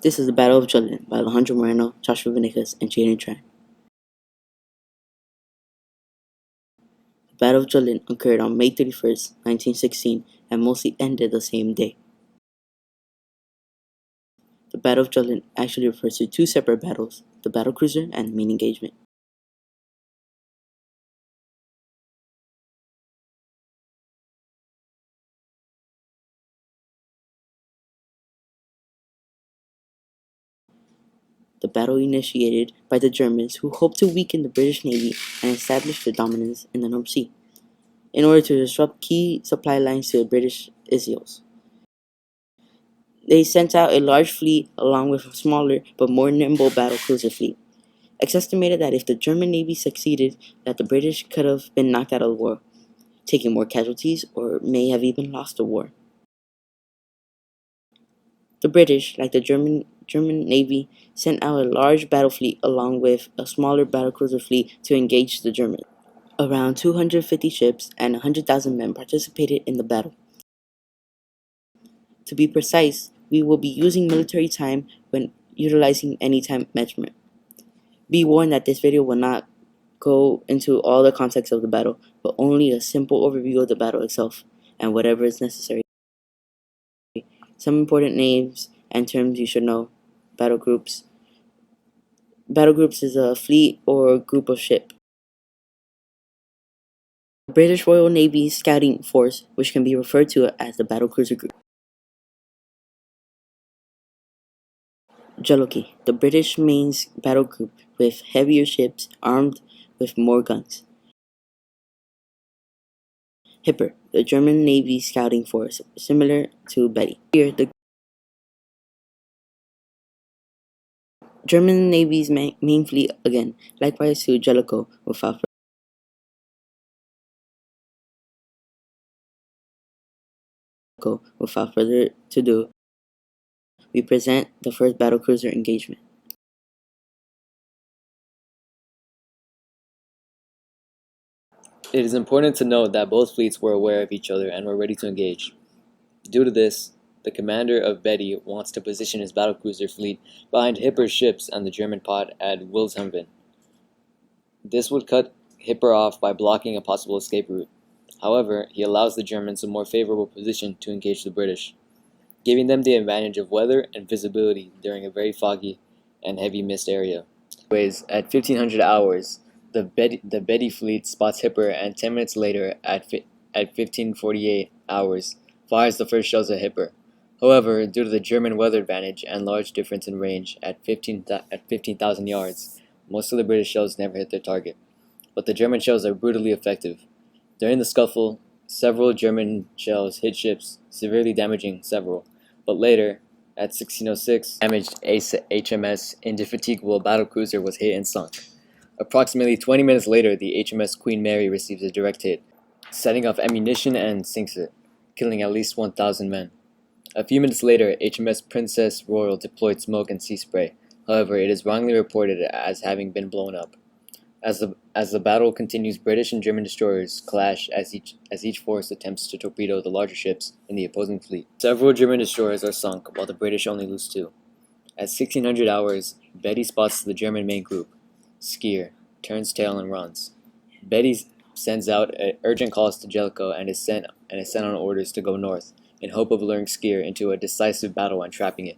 This is the Battle of Jutland by Alejandro Moreno, Joshua Venegas, and Jaden Tran. The Battle of Jutland occurred on May 31st, 1916, and mostly ended the same day. The Battle of Jutland actually refers to two separate battles, the battle cruiser and the main engagement. The battle initiated by the Germans, who hoped to weaken the British Navy and establish their dominance in the North Sea, in order to disrupt key supply lines to the British Isiles. They sent out a large fleet along with a smaller but more nimble battle cruiser fleet. It's estimated that if the German Navy succeeded, that the British could have been knocked out of the war, taking more casualties, or may have even lost the war. The British, like the German Navy, sent out a large battle fleet along with a smaller battlecruiser fleet to engage the Germans. Around 250 ships and 100,000 men participated in the battle. To be precise, we will be using military time when utilizing any time measurement. Be warned that this video will not go into all the context of the battle, but only a simple overview of the battle itself and whatever is necessary. Some important names and terms you should know. Battle groups. Battle groups is a fleet or group of ship. The British Royal Navy Scouting Force, which can be referred to as the Battle Cruiser Group. Jaliki, the British main battle group with heavier ships armed with more guns. Hipper, the German Navy Scouting Force, similar to Betty. Here, the German Navy's main fleet again, likewise to Jellicoe. Without further ado, we present the first battlecruiser engagement. It is important to note that both fleets were aware of each other and were ready to engage. Due to this, the commander of Betty wants to position his battlecruiser fleet behind Hipper's ships and the German pod at Wilhelmshaven. This would cut Hipper off by blocking a possible escape route. However, he allows the Germans a more favorable position to engage the British, giving them the advantage of weather and visibility during a very foggy and heavy mist area. Anyways, at 1500 hours, the Betty fleet spots Hipper, and 10 minutes later, at 1548 hours, fires the first shells at Hipper. However, due to the German weather advantage and large difference in range at 15,000 yards, most of the British shells never hit their target. But the German shells are brutally effective. During the scuffle, several German shells hit ships, severely damaging several. But later, at 1606, damaged HMS Indefatigable battlecruiser was hit and sunk. Approximately 20 minutes later, the HMS Queen Mary receives a direct hit, setting off ammunition and sinks it, killing at least 1,000 men. A few minutes later, HMS Princess Royal deployed smoke and sea spray. However, it is wrongly reported as having been blown up. As the battle continues, British and German destroyers clash as each force attempts to torpedo the larger ships in the opposing fleet. Several German destroyers are sunk, while the British only lose 2. At 1600 hours, Betty spots the German main group. Skier turns tail and runs. Betty sends out urgent calls to Jellicoe and is sent on orders to go north, in hope of luring Skier into a decisive battle and trapping it.